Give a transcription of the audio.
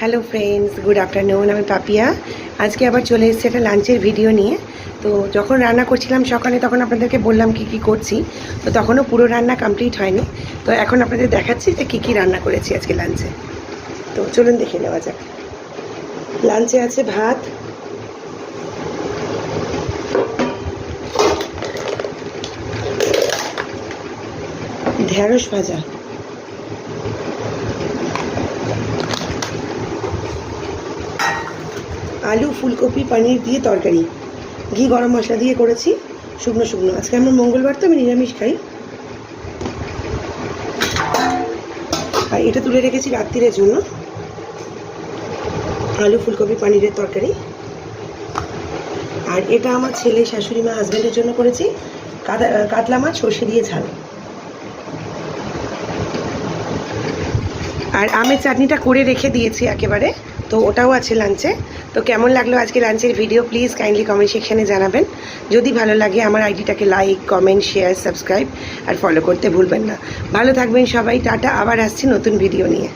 Hello friends, good afternoon. আমি পাপিয়া। আজকে আবার চলে এসেছি একটা লাঞ্চের ভিডিও নিয়ে। তো যখন রান্না করছিলাম সকালে, তখন আপনাদেরকে বললাম কি করছি। তো তখনও পুরো রান্না কমপ্লিট হয়নি। তো এখন আপনাদের দেখাচ্ছি যে কী রান্না করেছি আজকে লাঞ্চে। তো চলুন দেখে নেওয়া যাক। লাঞ্চে আছে ভাত, ঢেঁড়স ভাজা, আলু ফুলকপি পনির দিয়ে তরকারি, ঘি গরম মশলা দিয়ে করেছি, শুকনো শুকনো। আজকে আমার মঙ্গলবার, তো আমি নিরামিষ খাই। আর এটা তুলে রেখেছি রাত্রিরের জন্য, আলু ফুলকপি পনিরের তরকারি। আর এটা আমার ছেলে, শাশুড়ি মা, হাজব্যান্ডের জন্য করেছি কাতলা মাছ সর্ষে দিয়ে ঝাল। আর আমের চাটনিটা করে রেখে দিয়েছি একেবারে, তো ওটাও আছে লাঞ্চে। তো কেমন লাগলো আজকে লাঞ্চের ভিডিও, প্লিজ কাইন্ডলি কমেন্ট সেকশানে জানাবেন। যদি ভালো লাগে আমার আইডিটাকে লাইক, কমেন্ট, শেয়ার, সাবস্ক্রাইব আর ফলো করতে ভুলবেন না। ভালো থাকবেন সবাই। টাটা। আবার আসছি নতুন ভিডিও নিয়ে।